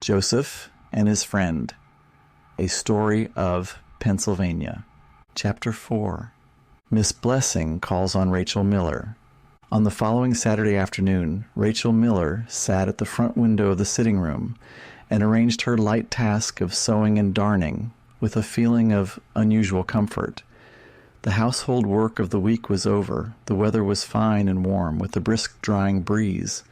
Joseph and His Friend, A Story of Pennsylvania. Chapter 4. Miss Blessing Calls on Rachel Miller. On the following Saturday afternoon, Rachel Miller sat at the front window of the sitting room and arranged her light task of sewing and darning with a feeling of unusual comfort. The household work of the week was over. The weather was fine and warm, with a brisk drying breeze,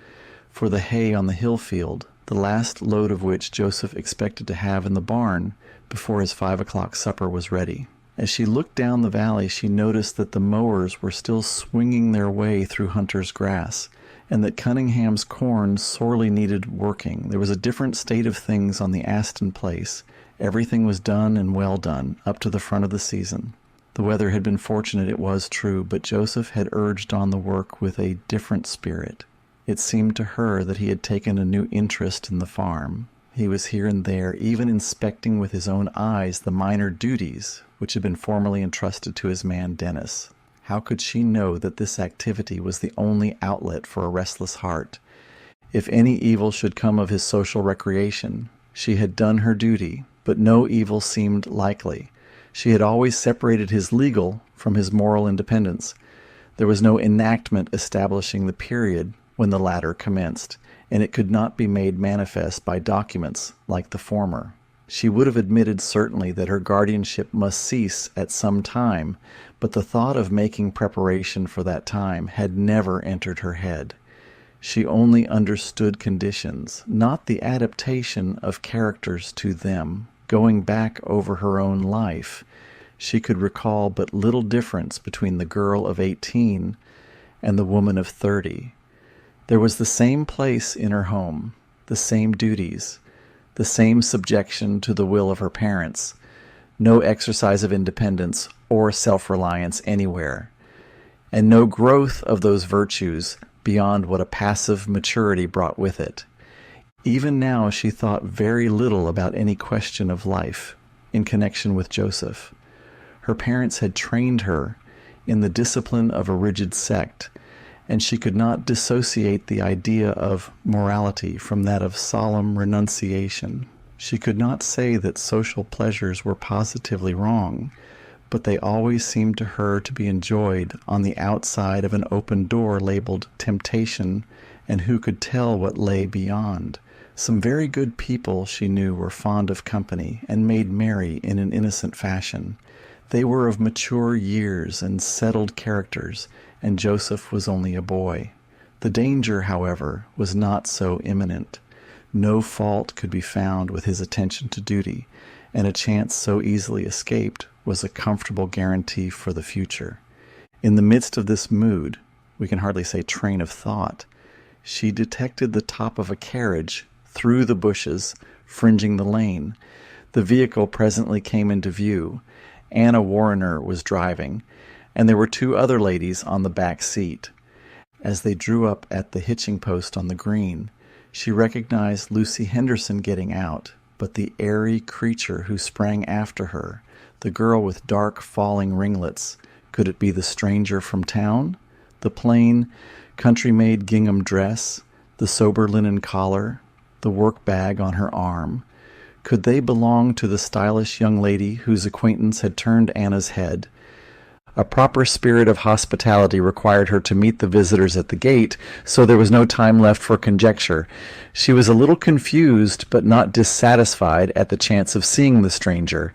for the hay on the hill field, the last load of which Joseph expected to have in the barn before his 5 o'clock supper was ready. As she looked down the valley, she noticed that the mowers were still swinging their way through Hunter's grass, and that Cunningham's corn sorely needed working. There was a different state of things on the Aston place. Everything was done and well done, up to the front of the season. The weather had been fortunate, it was true, but Joseph had urged on the work with a different spirit. It seemed to her that he had taken a new interest in the farm. He was here and there, even inspecting with his own eyes the minor duties which had been formerly entrusted to his man Dennis. How could she know that this activity was the only outlet for a restless heart? If any evil should come of his social recreation, she had done her duty, but no evil seemed likely. She had always separated his legal from his moral independence. There was no enactment establishing the period when the latter commenced, and it could not be made manifest by documents like the former. She would have admitted certainly that her guardianship must cease at some time, but the thought of making preparation for that time had never entered her head. She only understood conditions, not the adaptation of characters to them. Going back over her own life, she could recall but little difference between the girl of 18 and the woman of 30. There was the same place in her home, the same duties, the same subjection to the will of her parents, no exercise of independence or self-reliance anywhere, and no growth of those virtues beyond what a passive maturity brought with it. Even now she thought very little about any question of life in connection with Joseph. Her parents had trained her in the discipline of a rigid sect, and she could not dissociate the idea of morality from that of solemn renunciation. She could not say that social pleasures were positively wrong, but they always seemed to her to be enjoyed on the outside of an open door labeled temptation, and who could tell what lay beyond? Some very good people, she knew, were fond of company and made merry in an innocent fashion. They were of mature years and settled characters, and Joseph was only a boy. The danger, however, was not so imminent. No fault could be found with his attention to duty, and a chance so easily escaped was a comfortable guarantee for the future. In the midst of this mood, we can hardly say train of thought, she detected the top of a carriage through the bushes fringing the lane. The vehicle presently came into view. Anna Warriner was driving, and there were 2 other ladies on the back seat. As they drew up at the hitching post on the green, she recognized Lucy Henderson getting out, but the airy creature who sprang after her, the girl with dark falling ringlets, could it be the stranger from town? The plain, country-made gingham dress, the sober linen collar, the work bag on her arm. Could they belong to the stylish young lady whose acquaintance had turned Anna's head? A proper spirit of hospitality required her to meet the visitors at the gate, so there was no time left for conjecture. She was a little confused, but not dissatisfied at the chance of seeing the stranger.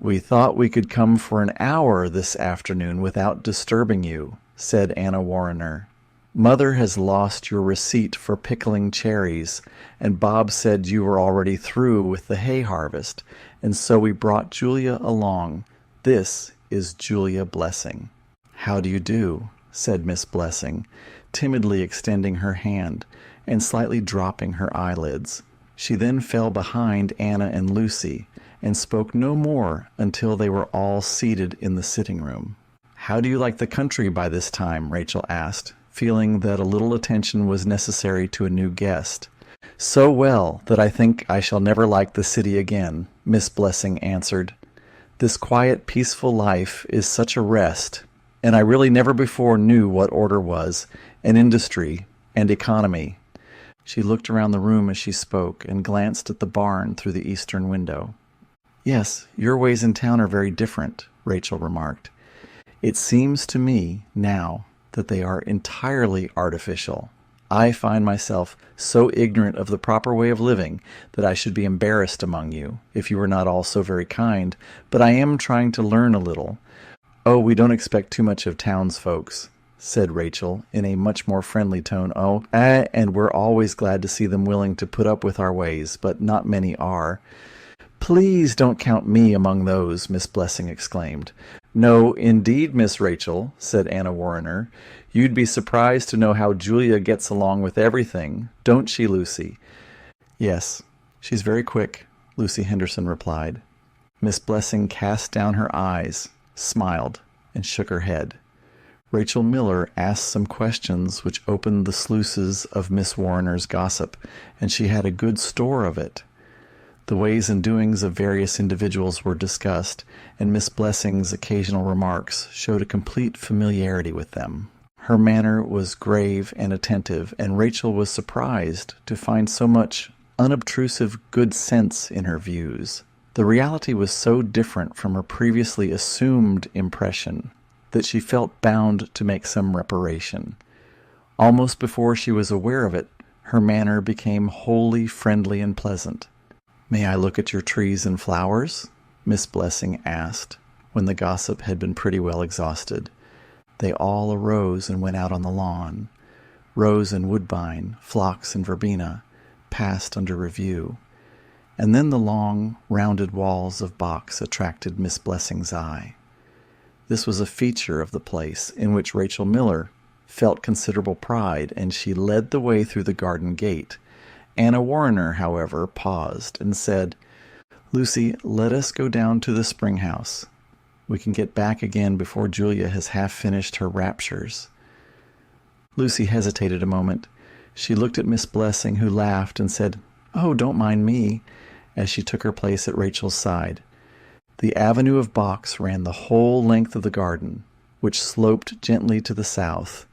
"We thought we could come for an hour this afternoon without disturbing you," said Anna Warriner. "Mother has lost your receipt for pickling cherries, and Bob said you were already through with the hay harvest, and so we brought Julia along. This is Julia Blessing." "How do you do?" said Miss Blessing, timidly extending her hand and slightly dropping her eyelids. She then fell behind Anna and Lucy, and spoke no more until they were all seated in the sitting room. "How do you like the country by this time?" Rachel asked, feeling that a little attention was necessary to a new guest. "So well that I think I shall never like the city again," Miss Blessing answered. "This quiet, peaceful life is such a rest, and I really never before knew what order was, and industry, and economy." She looked around the room as she spoke and glanced at the barn through the eastern window. "Yes, your ways in town are very different," Rachel remarked. "It seems to me, now, that they are entirely artificial. I find myself so ignorant of the proper way of living that I should be embarrassed among you, if you were not all so very kind, but I am trying to learn a little." "Oh, we don't expect too much of townsfolks," said Rachel in a much more friendly tone. And we're always glad to see them willing to put up with our ways, but not many are." "Please don't count me among those," Miss Blessing exclaimed. "No, indeed, Miss Rachel," said Anna Warriner. "You'd be surprised to know how Julia gets along with everything, don't she, Lucy?" "Yes, she's very quick," Lucy Henderson replied. Miss Blessing cast down her eyes, smiled, and shook her head. Rachel Miller asked some questions which opened the sluices of Miss Warriner's gossip, and she had a good store of it. The ways and doings of various individuals were discussed, and Miss Blessing's occasional remarks showed a complete familiarity with them. Her manner was grave and attentive, and Rachel was surprised to find so much unobtrusive good sense in her views. The reality was so different from her previously assumed impression that she felt bound to make some reparation. Almost before she was aware of it, her manner became wholly friendly and pleasant. "May I look at your trees and flowers?" Miss Blessing asked, when the gossip had been pretty well exhausted. They all arose and went out on the lawn. Rose and woodbine, phlox and verbena, passed under review. And then the long, rounded walls of box attracted Miss Blessing's eye. This was a feature of the place in which Rachel Miller felt considerable pride, and she led the way through the garden gate. Anna Warriner, however, paused and said, "Lucy, let us go down to the spring house. We can get back again before Julia has half finished her raptures." Lucy hesitated a moment. She looked at Miss Blessing, who laughed and said, "Oh, don't mind me," as she took her place at Rachel's side. The avenue of box ran the whole length of the garden, which sloped gently to the south.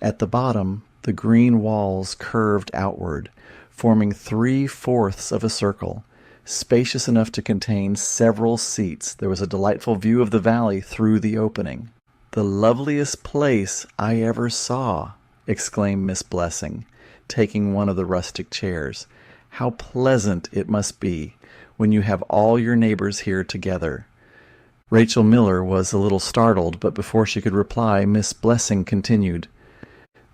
At the bottom, the green walls curved outward, forming 3/4 of a circle, spacious enough to contain several seats. There was a delightful view of the valley through the opening. "The loveliest place I ever saw," exclaimed Miss Blessing, taking one of the rustic chairs. "How pleasant it must be when you have all your neighbors here together." Rachel Miller was a little startled, but before she could reply, Miss Blessing continued,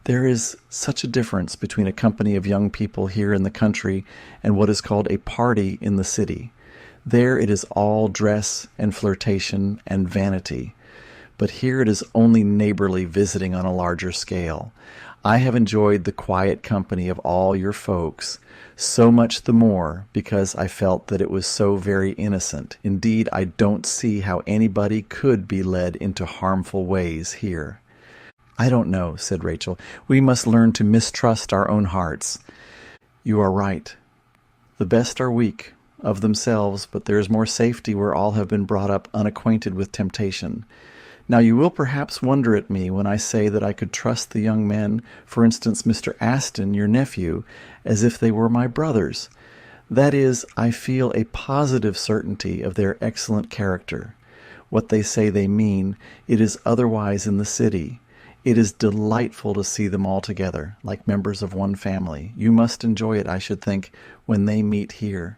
"There is such a difference between a company of young people here in the country and what is called a party in the city. There it is all dress and flirtation and vanity, but here it is only neighborly visiting on a larger scale. I have enjoyed the quiet company of all your folks, so much the more because I felt that it was so very innocent. Indeed, I don't see how anybody could be led into harmful ways here." "I don't know," said Rachel. "We must learn to mistrust our own hearts." "You are right. The best are weak of themselves, but there is more safety where all have been brought up unacquainted with temptation. Now you will perhaps wonder at me when I say that I could trust the young men, for instance Mr. Aston, your nephew, as if they were my brothers. That is, I feel a positive certainty of their excellent character. What they say they mean, it is otherwise in the city. It is delightful to see them all together, like members of one family. You must enjoy it, I should think, when they meet here."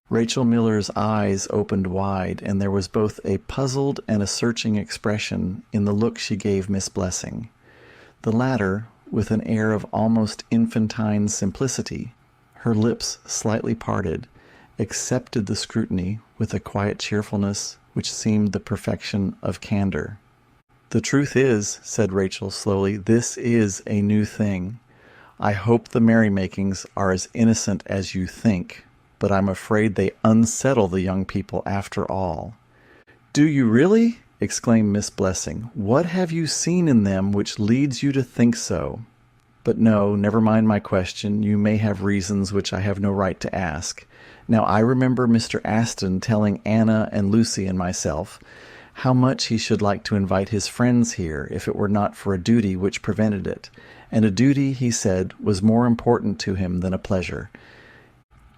Rachel Miller's eyes opened wide, and there was both a puzzled and a searching expression in the look she gave Miss Blessing. The latter, with an air of almost infantine simplicity, her lips slightly parted, accepted the scrutiny with a quiet cheerfulness which seemed the perfection of candor. "The truth is," said Rachel slowly, "this is a new thing. I hope the merrymakings are as innocent as you think, but I'm afraid they unsettle the young people after all." "Do you really?" exclaimed Miss Blessing. "What have you seen in them which leads you to think so? But no, never mind my question. You may have reasons which I have no right to ask. Now I remember Mr. Aston telling Anna and Lucy and myself how much he should like to invite his friends here if it were not for a duty which prevented it, and a duty, he said, was more important to him than a pleasure.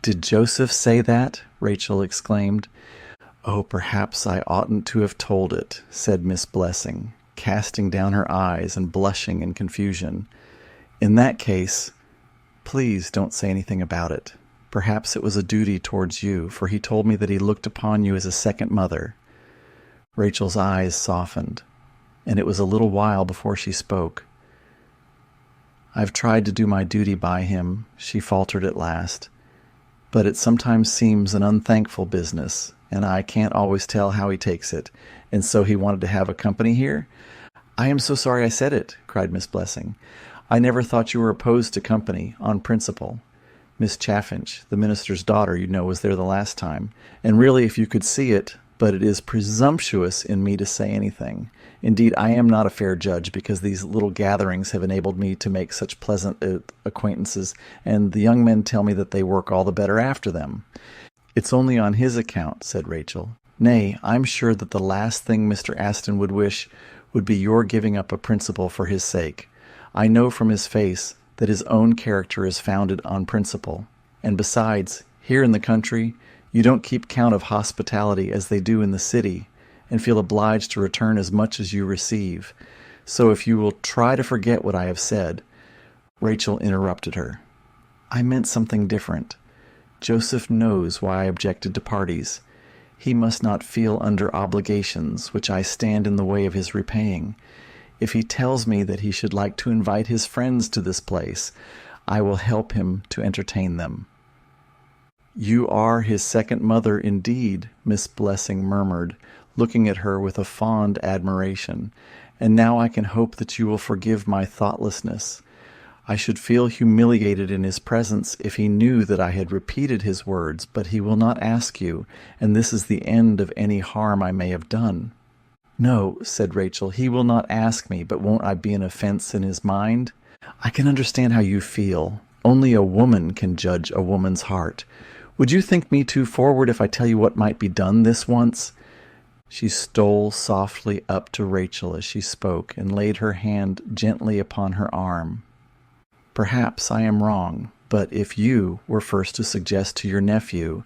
"Did Joseph say that?" Rachel exclaimed. "Oh, perhaps I oughtn't to have told it," said Miss Blessing, casting down her eyes and blushing in confusion. "In that case, please don't say anything about it. Perhaps it was a duty towards you, for he told me that he looked upon you as a second mother." Rachel's eyes softened, and it was a little while before she spoke. "I've tried to do my duty by him," she faltered at last, "but it sometimes seems an unthankful business, and I can't always tell how he takes it. And so he wanted to have a company here?" "I am so sorry I said it," cried Miss Blessing. "I never thought you were opposed to company, on principle. Miss Chaffinch, the minister's daughter, you know, was there the last time, and really, if you could see it, but it is presumptuous in me to say anything. Indeed, I am not a fair judge, because these little gatherings have enabled me to make such pleasant acquaintances, and the young men tell me that they work all the better after them." "It's only on his account," said Rachel. "Nay, I'm sure that the last thing Mr. Aston would wish would be your giving up a principle for his sake. I know from his face that his own character is founded on principle, and besides, here in the country, you don't keep count of hospitality as they do in the city, and feel obliged to return as much as you receive. So if you will try to forget what I have said—" Rachel interrupted her. "I meant something different. Joseph knows why I objected to parties. He must not feel under obligations which I stand in the way of his repaying. If he tells me that he should like to invite his friends to this place, I will help him to entertain them." "You are his second mother indeed," Miss Blessing murmured, looking at her with a fond admiration, "and now I can hope that you will forgive my thoughtlessness. I should feel humiliated in his presence if he knew that I had repeated his words, but he will not ask you, and this is the end of any harm I may have done." "No," said Rachel, "he will not ask me, but won't I be an offense in his mind? I can understand how you feel. Only a woman can judge a woman's heart. Would you think me too forward if I tell you what might be done this once?" She stole softly up to Rachel as she spoke and laid her hand gently upon her arm. "Perhaps I am wrong, but if you were first to suggest to your nephew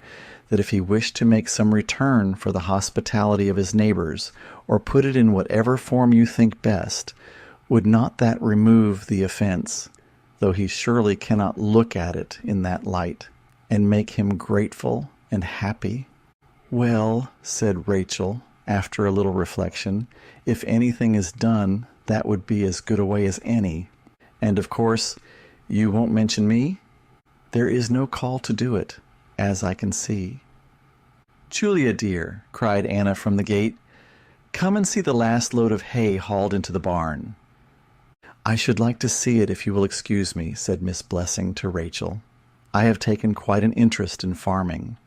that if he wished to make some return for the hospitality of his neighbors, or put it in whatever form you think best, would not that remove the offense, though he surely cannot look at it in that light, and make him grateful and happy?" "Well," said Rachel, after a little reflection, "if anything is done, that would be as good a way as any. And, of course, you won't mention me?" "There is no call to do it, as I can see." "Julia, dear," cried Anna from the gate, "come and see the last load of hay hauled into the barn." "I should like to see it if you will excuse me," said Miss Blessing to Rachel. "I have taken quite an interest in farming."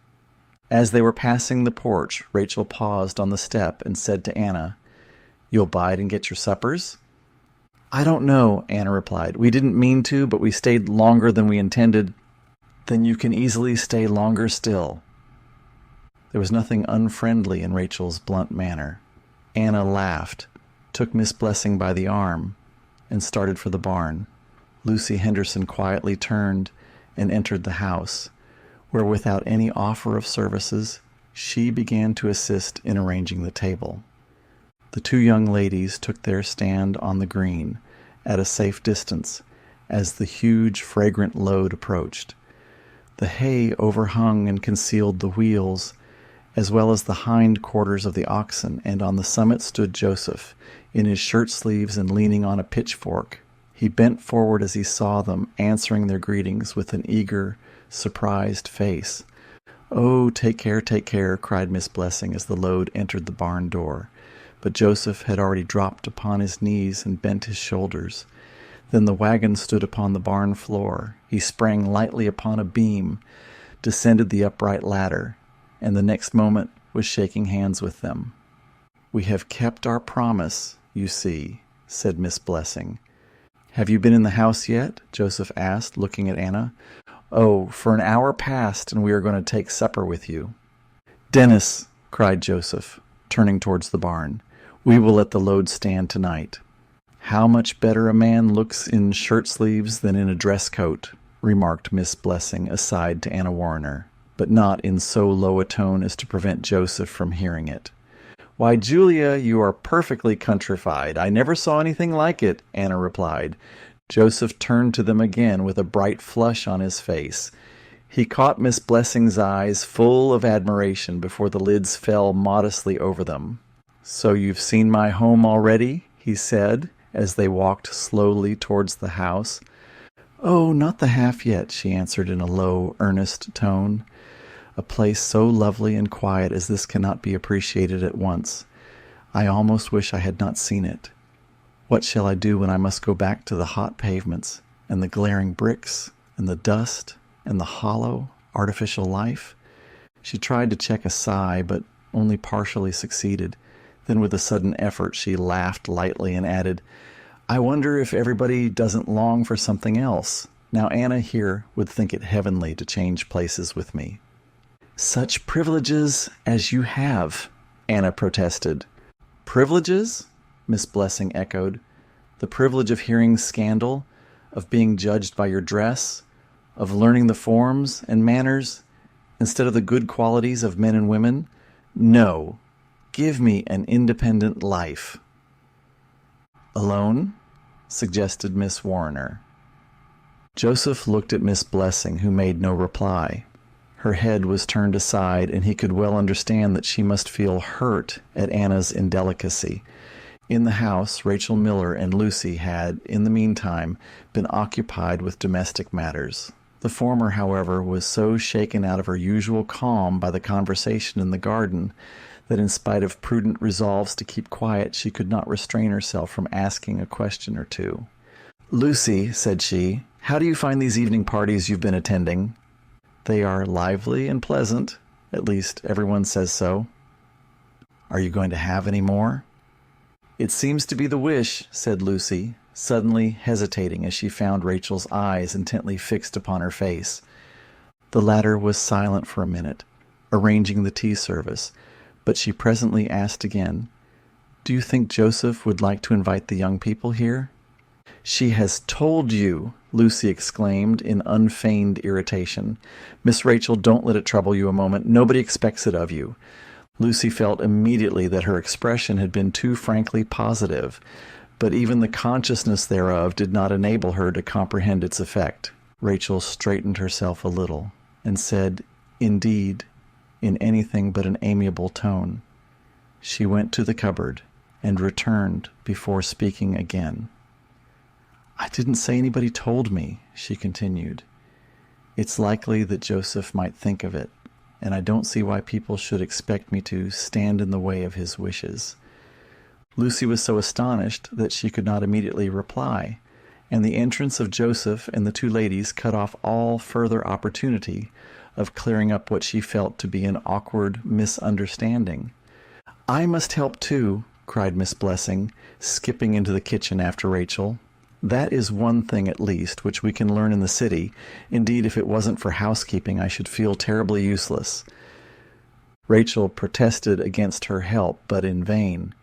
As they were passing the porch, Rachel paused on the step and said to Anna, "You'll bide and get your suppers?" "I don't know," Anna replied. "We didn't mean to, but we stayed longer than we intended." "Then you can easily stay longer still." There was nothing unfriendly in Rachel's blunt manner. Anna laughed, took Miss Blessing by the arm, and started for the barn. Lucy Henderson quietly turned and entered the house, where without any offer of services, she began to assist in arranging the table. The two young ladies took their stand on the green, at a safe distance, as the huge, fragrant load approached. The hay overhung and concealed the wheels, as well as the hind quarters of the oxen, and on the summit stood Joseph, in his shirt-sleeves and leaning on a pitchfork. He bent forward as he saw them, answering their greetings with an eager, surprised face. "Oh, take care," cried Miss Blessing as the load entered the barn door. But Joseph had already dropped upon his knees and bent his shoulders. Then the wagon stood upon the barn floor. He sprang lightly upon a beam, descended the upright ladder, and the next moment was shaking hands with them. "We have kept our promise, you see," said Miss Blessing. "Have you been in the house yet?" Joseph asked, looking at Anna. "Oh, for an hour past, and we are going to take supper with you." "Dennis!" cried Joseph. turning towards the barn. "We will let the load stand tonight." "How much better a man looks in shirt-sleeves than in a dress coat," remarked Miss Blessing aside to Anna Warriner, but not in so low a tone as to prevent Joseph from hearing it. "Why, Julia, you are perfectly countrified. I never saw anything like it," Anna replied. Joseph turned to them again with a bright flush on his face. He caught Miss Blessing's eyes full of admiration before the lids fell modestly over them. "So you've seen my home already?" he said, as they walked slowly towards the house. "Oh, not the half yet," she answered in a low, earnest tone. "A place so lovely and quiet as this cannot be appreciated at once. I almost wish I had not seen it. What shall I do when I must go back to the hot pavements, and the glaring bricks, and the dust, and the hollow, artificial life?" She tried to check a sigh, but only partially succeeded. Then with a sudden effort she laughed lightly and added, "I wonder if everybody doesn't long for something else. Now Anna here would think it heavenly to change places with me." "Such privileges as you have," Anna protested. "Privileges?" Miss Blessing echoed. "The privilege of hearing scandal, of being judged by your dress, of learning the forms and manners instead of the good qualities of men and women? No. Give me an independent life." "Alone?" suggested Miss Warriner. Joseph looked at Miss Blessing, who made no reply. Her head was turned aside, and he could well understand that she must feel hurt at Anna's indelicacy. In the house, Rachel Miller and Lucy had, in the meantime, been occupied with domestic matters. The former, however, was so shaken out of her usual calm by the conversation in the garden that in spite of prudent resolves to keep quiet, she could not restrain herself from asking a question or two. "Lucy," said she, "how do you find these evening parties you've been attending?" "They are lively and pleasant. At least, everyone says so." "Are you going to have any more?" "It seems to be the wish," said Lucy, suddenly hesitating as she found Rachel's eyes intently fixed upon her face. The latter was silent for a minute, arranging the tea service, but she presently asked again, "Do you think Joseph would like to invite the young people here?" "She has told you!" Lucy exclaimed in unfeigned irritation. "Miss Rachel, don't let it trouble you a moment. Nobody expects it of you." Lucy felt immediately that her expression had been too frankly positive, but even the consciousness thereof did not enable her to comprehend its effect. Rachel straightened herself a little and said, "Indeed," in anything but an amiable tone. She went to the cupboard and returned before speaking again. "I didn't say anybody told me," she continued. "It's likely that Joseph might think of it, and I don't see why people should expect me to stand in the way of his wishes." Lucy was so astonished that she could not immediately reply, and the entrance of Joseph and the two ladies cut off all further opportunity of clearing up what she felt to be an awkward misunderstanding. "I must help too," cried Miss Blessing, skipping into the kitchen after Rachel. "That is one thing at least which we can learn in the city. Indeed, if it wasn't for housekeeping, I should feel terribly useless." Rachel protested against her help, but in vain.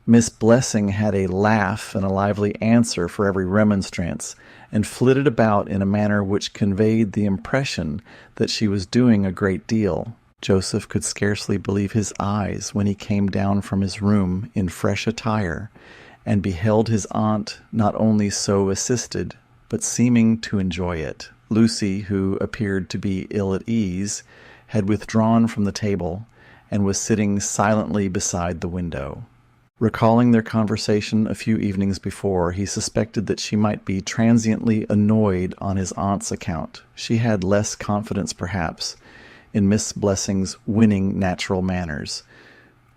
Miss Blessing had a laugh and a lively answer for every remonstrance, and flitted about in a manner which conveyed the impression that she was doing a great deal. Joseph could scarcely believe his eyes when he came down from his room in fresh attire, and beheld his aunt not only so assisted, but seeming to enjoy it. Lucy, who appeared to be ill at ease, had withdrawn from the table, and was sitting silently beside the window. Recalling their conversation a few evenings before, he suspected that she might be transiently annoyed on his aunt's account. She had less confidence, perhaps, in Miss Blessing's winning natural manners.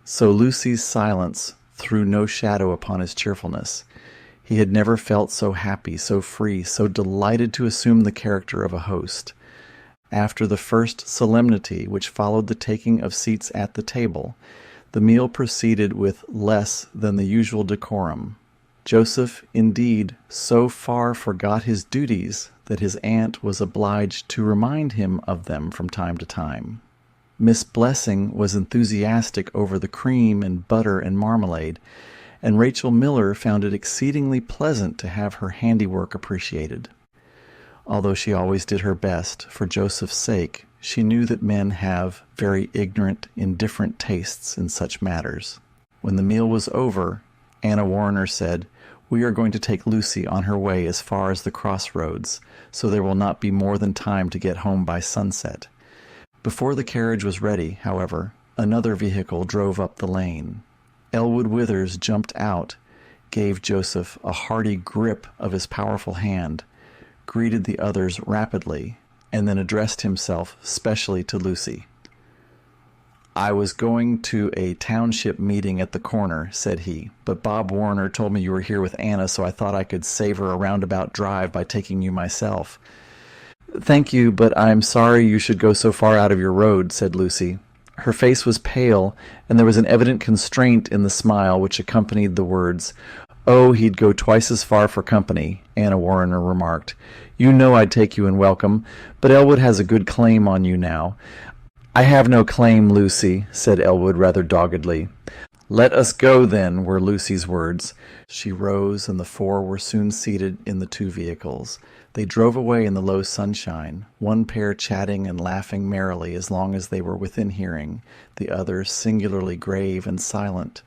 So Lucy's silence threw no shadow upon his cheerfulness. He had never felt so happy, so free, so delighted to assume the character of a host. After the first solemnity which followed the taking of seats at the table, the meal proceeded with less than the usual decorum. Joseph, indeed, so far forgot his duties that his aunt was obliged to remind him of them from time to time. Miss Blessing was enthusiastic over the cream and butter and marmalade, and Rachel Miller found it exceedingly pleasant to have her handiwork appreciated. Although she always did her best, for Joseph's sake, she knew that men have very ignorant, indifferent tastes in such matters. When the meal was over, Anna Warner said, "We are going to take Lucy on her way as far as the crossroads, so there will not be more than time to get home by sunset." Before the carriage was ready, however, another vehicle drove up the lane. Elwood Withers jumped out, gave Joseph a hearty grip of his powerful hand, greeted the others rapidly, and then addressed himself specially to Lucy. "I was going to a township meeting at the corner," said he, "but Bob Warner told me you were here with Anna, so I thought I could save her a roundabout drive by taking you myself." "Thank you, but I'm sorry you should go so far out of your road," said Lucy. Her face was pale, and there was an evident constraint in the smile which accompanied the words. "Oh, he'd go twice as far for company," Anna Warner remarked. "You know I'd take you and welcome, but Elwood has a good claim on you now." "I have no claim, Lucy," said Elwood rather doggedly. "Let us go, then," were Lucy's words. She rose, and the four were soon seated in the two vehicles. They drove away in the low sunshine, one pair chatting and laughing merrily as long as they were within hearing, the others singularly grave and silent,